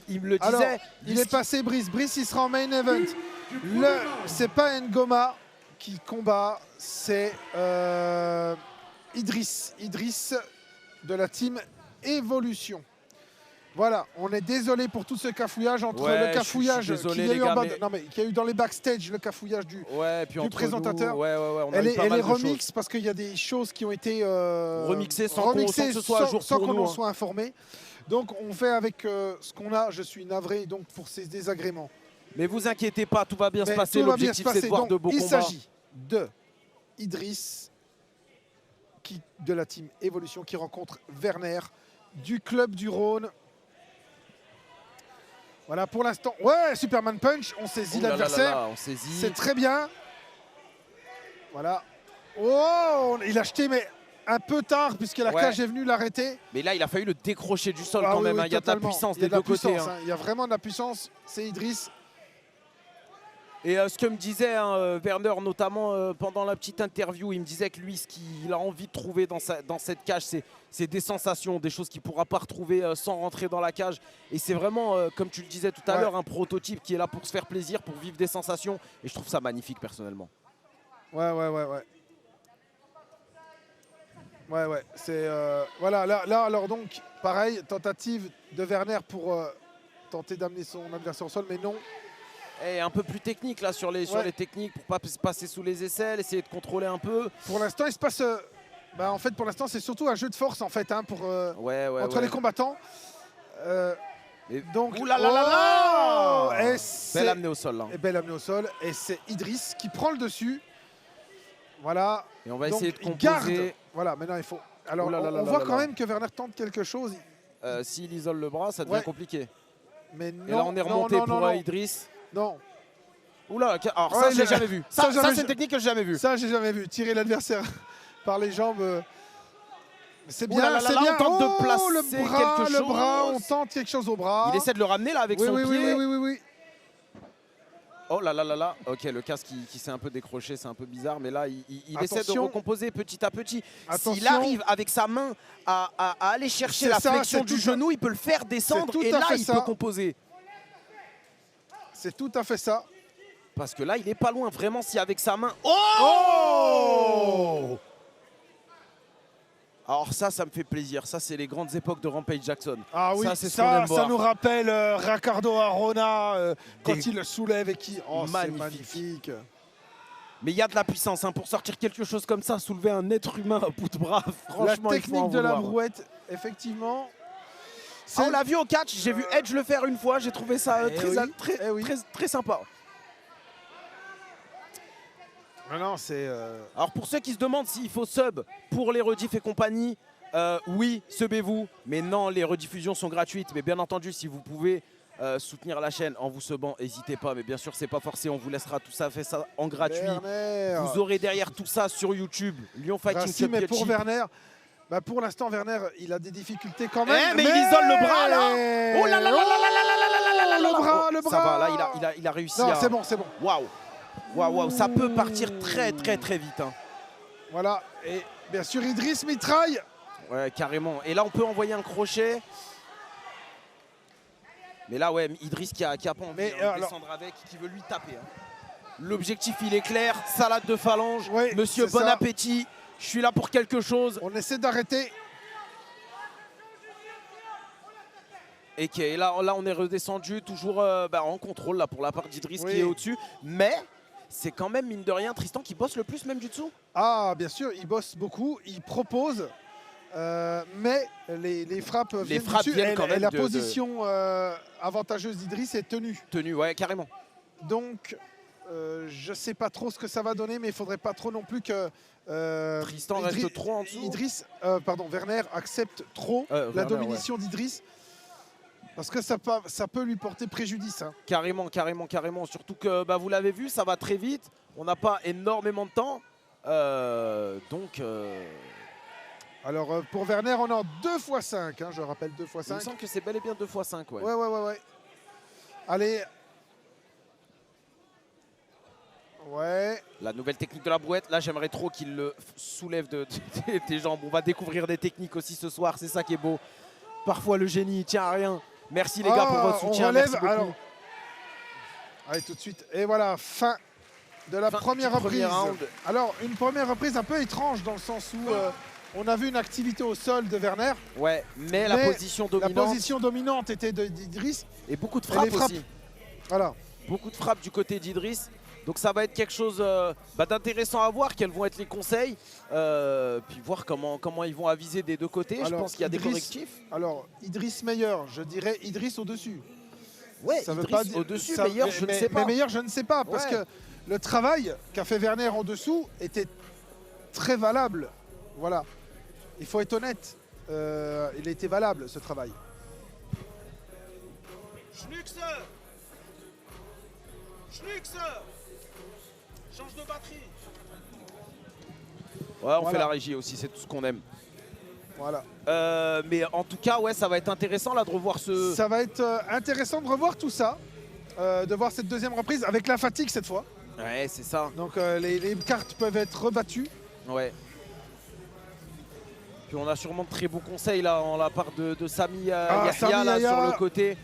il me le disait. Alors, il est passé Brice. Brice, il sera en main event. C'est pas Ngoma qui combat, c'est Idriss. Idriss de la team Evolution. Voilà, on est désolé pour tout ce cafouillage entre le cafouillage qu'il y a eu en bas, non mais qu'il y a eu dans les backstage, le cafouillage du présentateur. On elle est remix parce qu'il y a des choses qui ont été remixées sans que l'on soit informé. Donc on fait avec ce qu'on a. Je suis navré donc pour ces désagréments. Mais vous inquiétez pas, tout va bien se passer. L'objectif c'est de voir de beaux combats. Il s'agit de Idriss de la team Evolution qui rencontre Werner du club du Rhône. Voilà pour l'instant. Ouais, Superman Punch, on saisit l'adversaire. C'est très bien. Voilà. Oh, il a jeté mais un peu tard puisque la cage est venue l'arrêter. Mais là, il a failli le décrocher du sol quand même. Il y a de la puissance des deux côtés. Il y a vraiment de la puissance. C'est Idriss. Et ce que me disait Werner, notamment pendant la petite interview, il me disait que lui, ce qu'il a envie de trouver dans cette cage, c'est des sensations, des choses qu'il ne pourra pas retrouver sans rentrer dans la cage. Et c'est vraiment, comme tu le disais tout à l'heure, un prototype qui est là pour se faire plaisir, pour vivre des sensations. Et je trouve ça magnifique, personnellement. Ouais. C'est voilà, là, alors donc, pareil, tentative de Werner pour tenter d'amener son adversaire au sol, mais non. Et un peu plus technique là sur les techniques pour pas se passer sous les aisselles, essayer de contrôler un peu. Pour l'instant, il se passe. En fait, pour l'instant, c'est surtout un jeu de force en fait, hein, pour entre les combattants. Donc, belle amenée au sol. Là. Belle amenée au sol, et c'est Idriss qui prend le dessus. Voilà. Et on va essayer de composer. Garde. Voilà, maintenant il faut. Alors, on voit quand même que Werner tente quelque chose. S'il isole le bras, ça devient compliqué. Mais non, et là, on est remonté pour Idriss. Non. Oula, alors ça, j'ai jamais vu. Ça c'est une technique que j'ai jamais vue. Ça, j'ai jamais vu. Tirer l'adversaire par les jambes. C'est bien, c'est bien. On tente de placer quelque chose. Le bras, on tente quelque chose au bras. Il essaie de le ramener là avec son pied. Oui. Oh là là. Ok, le casque qui s'est un peu décroché, c'est un peu bizarre. Mais là, il essaie de recomposer petit à petit. S'il arrive avec sa main à aller chercher la flexion du genou, il peut le faire descendre et là, il peut composer. C'est tout à fait ça. Parce que là, il est pas loin, vraiment, si avec sa main... Oh, alors ça me fait plaisir. Ça, c'est les grandes époques de Rampage Jackson. Ah oui, ça nous rappelle Ricardo Arona quand il le soulève et qui... Oh, c'est magnifique. Mais il y a de la puissance, hein, pour sortir quelque chose comme ça, soulever un être humain à bout de bras, franchement, la technique de la brouette, effectivement... on l'a vu au catch, j'ai vu Edge le faire une fois, j'ai trouvé ça très sympa. Non, c'est... Alors pour ceux qui se demandent s'il faut sub pour les rediffs et compagnie, oui, subez-vous, mais non, les rediffusions sont gratuites. Mais bien entendu, si vous pouvez soutenir la chaîne en vous subant, n'hésitez pas. Mais bien sûr, c'est pas forcé, on vous laissera tout ça, fait ça en gratuit. Vous aurez derrière tout ça sur YouTube, Lyon Fighting Club. Mais pour Werner... pour l'instant, Werner, il a des difficultés quand même. Mais il isole le bras là. Oh là là là là là là là. Le bras. Ça va, là, il a réussi à... c'est bon. Waouh, ça peut partir très vite. Hein. Voilà, et bien sûr, Idriss mitraille. Ouais, carrément. Et là, on peut envoyer un crochet. Mais là, ouais, Idriss qui a pas envie de descendre avec, qui veut lui taper. Hein. L'objectif, il est clair. Salade de phalange. Monsieur, bon appétit. Je suis là pour quelque chose. On essaie d'arrêter. Et là, on est redescendu toujours en contrôle là, pour la part d'Idriss qui est au-dessus. Mais c'est quand même, mine de rien, Tristan qui bosse le plus même du dessous. Ah, bien sûr, il bosse beaucoup. Il propose. Mais les frappes viennent quand même. Et la position avantageuse d'Idriss est tenue. Tenue, ouais, carrément. Donc, je ne sais pas trop ce que ça va donner, mais il ne faudrait pas trop non plus que... Tristan reste trop en dessous. Werner accepte trop la domination d'Idriss. Parce que ça peut lui porter préjudice. Hein. Carrément. Surtout que vous l'avez vu, ça va très vite. On n'a pas énormément de temps. Alors pour Werner, on est en 2x5. Hein, je rappelle 2x5. Il me semble que c'est bel et bien 2x5. Ouais. Allez. Ouais. La nouvelle technique de la brouette. Là, j'aimerais trop qu'il le soulève des jambes. On va découvrir des techniques aussi ce soir. C'est ça qui est beau. Parfois, le génie, il tient à rien. Merci les gars pour votre soutien. On relève, merci beaucoup. Alors, allez, tout de suite. Et voilà, fin de la première reprise. Alors, une première reprise un peu étrange dans le sens où on a vu une activité au sol de Werner. Ouais, mais la position dominante. La position dominante était d'Idriss. Et beaucoup de frappes aussi. Voilà. Beaucoup de frappes du côté d'Idriss. Donc ça va être quelque chose d'intéressant à voir, quels vont être les conseils. Puis voir comment ils vont aviser des deux côtés. Alors, je pense qu'il y a des correctifs. Alors, Idriss meilleur, je dirais Idriss au-dessus. Ouais, ça Idriss au-dessus, meilleur, je ne sais pas. Mais meilleur, je ne sais pas, parce que le travail qu'a fait Werner en dessous était très valable. Voilà. Il faut être honnête. Il était valable, ce travail. Schnux, change de batterie. Ouais, on fait la régie aussi, c'est tout ce qu'on aime. Voilà. Mais en tout cas, ouais, ça va être intéressant là de revoir ce... Ça va être intéressant de revoir tout ça, de voir cette deuxième reprise avec la fatigue cette fois. Ouais, c'est ça. Donc les cartes peuvent être rebattues. Ouais. Puis on a sûrement de très beaux conseils là en la part de Sami Yahia là, sur le côté.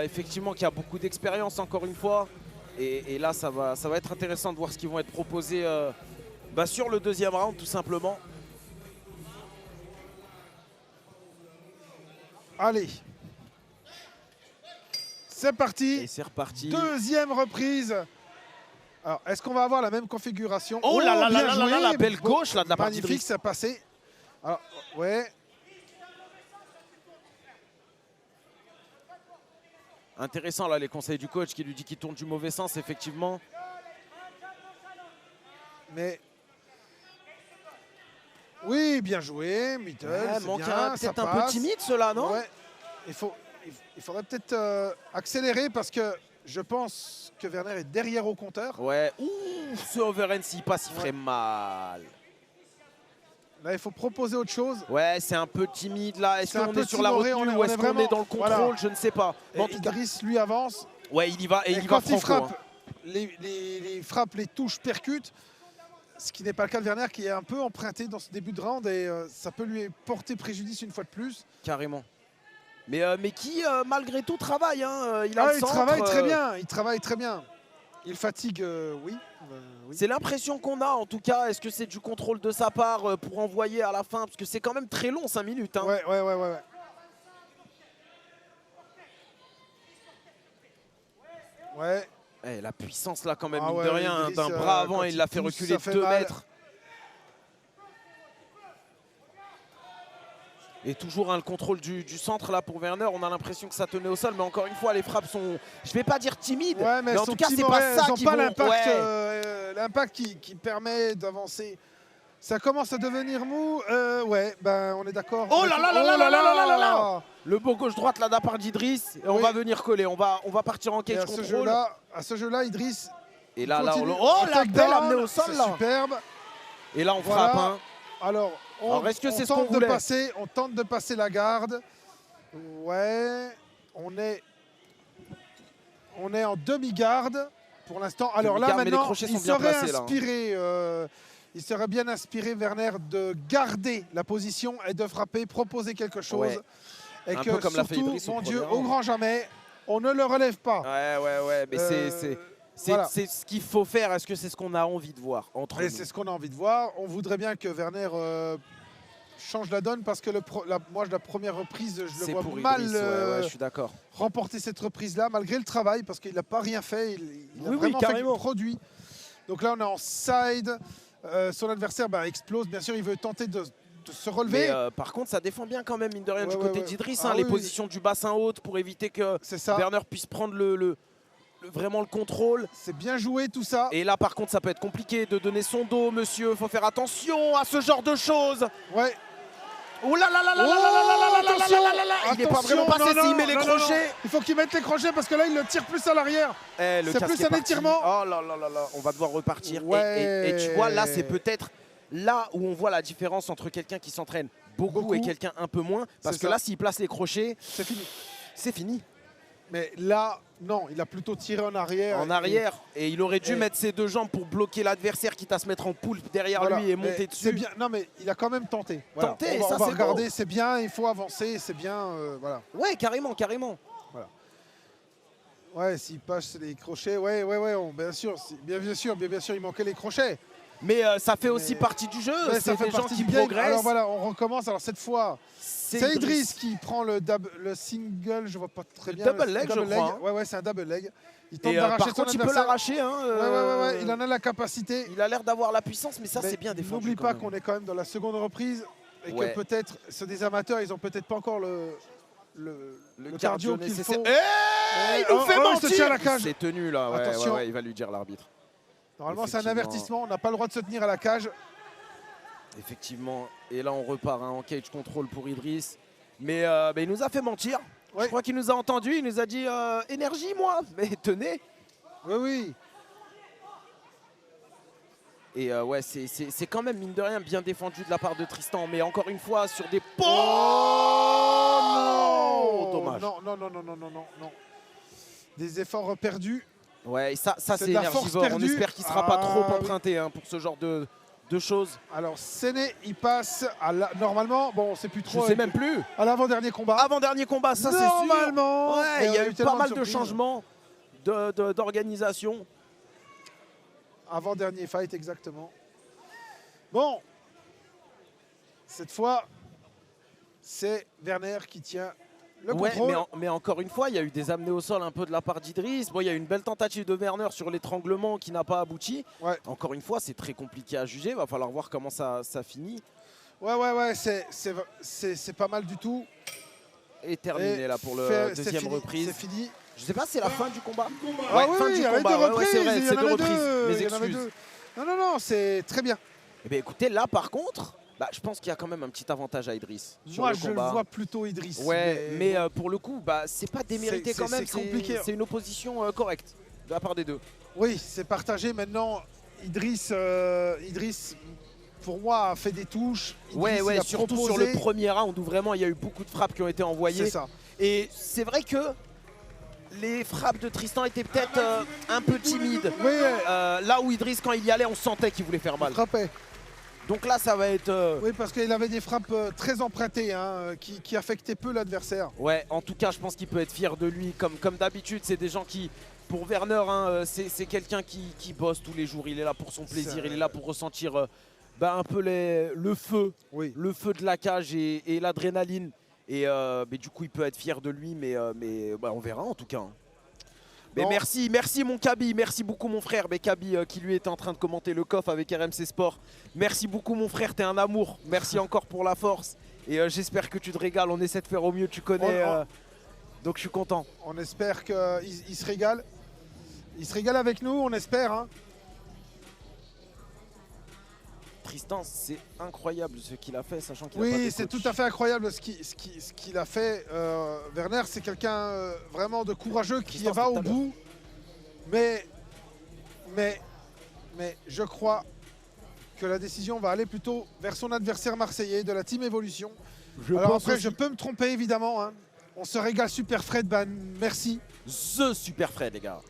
Effectivement, qui a beaucoup d'expérience encore une fois. Et là, ça va être intéressant de voir ce qui vont être proposés sur le deuxième round, tout simplement. Allez. C'est parti. Et c'est reparti. Deuxième reprise. Alors, est-ce qu'on va avoir la même configuration? Oh là là là là là, la belle gauche là de la partie. Magnifique, ça a passé. Alors, ouais. Intéressant là les conseils du coach qui lui dit qu'il tourne du mauvais sens, effectivement. Mais oui, bien joué, Mittel. Ouais, manque peut-être un peu timide cela, non? Ouais. Il faudrait peut-être accélérer parce que je pense que Werner est derrière au compteur. Ouais. Ouh, ce overhand s'il passe, il ferait mal. Là, il faut proposer autre chose. Ouais, c'est un peu timide là. Est-ce qu'on est sur la retenue ou est-ce qu'on est dans le contrôle? Je ne sais pas. En tout cas, Idriss lui avance. Ouais, il y va et il va franco. Il frappe, les frappes, les touches percutent. Ce qui n'est pas le cas de Werner qui est un peu emprunté dans ce début de round et ça peut lui porter préjudice une fois de plus. Carrément. Mais qui, malgré tout, travaille. Hein. Il travaille très bien. Il travaille très bien. Il fatigue, oui. Oui. C'est l'impression qu'on a en tout cas. Est-ce que c'est du contrôle de sa part pour envoyer à la fin? Parce que c'est quand même très long, 5 minutes. Hein. Ouais. Ouais. Eh, la puissance là quand même, mine de rien, d'un bras avant, il l'a fait reculer de 2 mètres. Et toujours le contrôle du centre là pour Werner, on a l'impression que ça tenait au sol, mais encore une fois les frappes sont, je vais pas dire timides, mais en tout cas c'est pas ça qui vont... l'impact qui permet d'avancer. Ça commence à devenir mou, on est d'accord. Oh là là là là là là là là. Le beau gauche-droite là de la part d'Idriss, et on va venir coller, on va partir en cage contrôle. À ce jeu-là, Idriss. Et là la belle amenée au sol là. Superbe. Et là on frappe. Hein. Alors est-ce que c'est ce qu'on voulait? On tente de passer la garde. Ouais, on est en demi-garde pour l'instant. Alors là maintenant, il serait bien inspiré Werner de garder la position et de frapper, proposer quelque chose. Ouais. Et que comme surtout, mon Dieu, au grand jamais, on ne le relève pas. Ouais, mais c'est ce qu'il faut faire. Est-ce que c'est ce qu'on a envie de voir entre nous? C'est ce qu'on a envie de voir. On voudrait bien que Werner change la donne parce que moi, la première reprise, je le vois mal je suis d'accord. Remporter cette reprise-là, malgré le travail, parce qu'il n'a pas rien fait. Il a vraiment fait du produit. Donc là, on est en side. Son adversaire explose. Bien sûr, il veut tenter de se relever. Mais par contre, ça défend bien quand même, mine de rien, du côté d'Idriss. Les positions du bassin haute pour éviter que Werner puisse prendre vraiment le contrôle. C'est bien joué tout ça. Et là, par contre, ça peut être compliqué de donner son dos, monsieur. Faut faire attention à ce genre de choses. Ouais. Oh là là là là là là là là. Il n'est pas vraiment passé s'il met les crochets. Il faut qu'il mette les crochets parce que là, il le tire plus à l'arrière. C'est plus un étirement. Oh là là là là. On va devoir repartir. Et tu vois, là, c'est peut-être là où on voit la différence entre quelqu'un qui s'entraîne beaucoup et quelqu'un un peu moins. Parce que là, s'il place les crochets, c'est fini. C'est fini. Mais là, non, il a plutôt tiré en arrière. Et il aurait dû mettre ses deux jambes pour bloquer l'adversaire, quitte à se mettre en poule derrière lui et monter dessus. Bien. Non, mais il a quand même tenté. On va regarder, c'est bien, il faut avancer, c'est bien. Voilà. Ouais, carrément. Ouais, s'il passe les crochets, ouais, bien sûr, il manquait les crochets. Mais ça fait aussi partie du jeu, c'est des gens qui progressent. Alors voilà, on recommence. Alors cette fois, c'est Idriss qui prend le single, je vois pas très bien. Double leg, je crois. Ouais, c'est un double leg. Il tente d'arracher par contre, il peut l'arracher. Ouais, il en a la capacité. Il a l'air d'avoir la puissance, mais ça, c'est bien défendu. N'oublie pas qu'on est quand même dans la seconde reprise et que peut-être, c'est des amateurs, ils ont peut-être pas encore le cardio qu'il faut. Il nous fait mentir. C'est tenu là, attention. Il va lui dire l'arbitre. Normalement, c'est un avertissement, on n'a pas le droit de se tenir à la cage. Effectivement, et là on repart en cage control pour Idriss. Mais il nous a fait mentir. Je crois qu'il nous a entendu, il nous a dit énergie moi, mais tenez. Oui. Et c'est quand même mine de rien bien défendu de la part de Tristan, mais encore une fois sur des dommage. Non. Des efforts perdus. Ouais, et ça c'est énergivore. On espère qu'il ne sera pas trop emprunté pour ce genre de choses. Alors Séné, il passe à normalement, bon, c'est plus trop. Je sais même plus. À l'avant-dernier combat. Avant-dernier combat, ça c'est sûr. Normalement. Ouais, il y a eu pas mal de changements d'organisation. Avant-dernier fight, exactement. Bon. Cette fois, c'est Werner qui tient le contrôle. Mais encore une fois, il y a eu des amenés au sol un peu de la part d'Idriss. Bon, il y a eu une belle tentative de Werner sur l'étranglement qui n'a pas abouti. Ouais. Encore une fois, c'est très compliqué à juger. Il va falloir voir comment ça finit. Ouais, c'est pas mal du tout. Et terminé là pour la deuxième reprise. C'est fini. Je sais pas, c'est la fin du combat. Fin du combat. C'est vrai, c'est deux reprises. Mes excuses. Non, c'est très bien. Eh bien, écoutez, là par contre, je pense qu'il y a quand même un petit avantage à Idriss. Moi, je le vois plutôt Idriss. Ouais, mais pour le coup, c'est pas démérité quand même. C'est compliqué. C'est une opposition correcte de la part des deux. Oui, c'est partagé. Maintenant, Idriss, pour moi, a fait des touches. Idriss, surtout sur le premier round où vraiment il y a eu beaucoup de frappes qui ont été envoyées. C'est ça. Et c'est vrai que les frappes de Tristan étaient peut-être un peu timides. Oui. Là où Idriss, quand il y allait, on sentait qu'il voulait faire mal. Il frappait. Donc là, ça va être... Oui, parce qu'il avait des frappes très empruntées, qui affectaient peu l'adversaire. Ouais, en tout cas, je pense qu'il peut être fier de lui. Comme d'habitude, c'est des gens qui... Pour Werner, c'est quelqu'un qui bosse tous les jours. Il est là pour son plaisir, il est là pour ressentir un peu le feu. Oui. Le feu de la cage et l'adrénaline. Et du coup, il peut être fier de lui, mais on verra en tout cas. Mais merci mon Kaby, merci beaucoup mon frère. Mais Kaby qui lui était en train de commenter le KOF avec RMC Sport. Merci beaucoup mon frère, t'es un amour. Merci encore pour la force. Et j'espère que tu te régales, on essaie de faire au mieux, tu connais. Donc je suis content. On espère qu'il se régale. Il se régale avec nous, on espère. Tristan, c'est incroyable ce qu'il a fait, sachant qu'il a pas de Oui, coach. c'est tout à fait incroyable ce qu'il a fait. Werner, c'est quelqu'un vraiment de courageux qui va au bout. Mais je crois que la décision va aller plutôt vers son adversaire marseillais de la Team Evolution. Alors après, je peux me tromper évidemment. On se régale, Super Fred, merci. The Super Fred, les gars.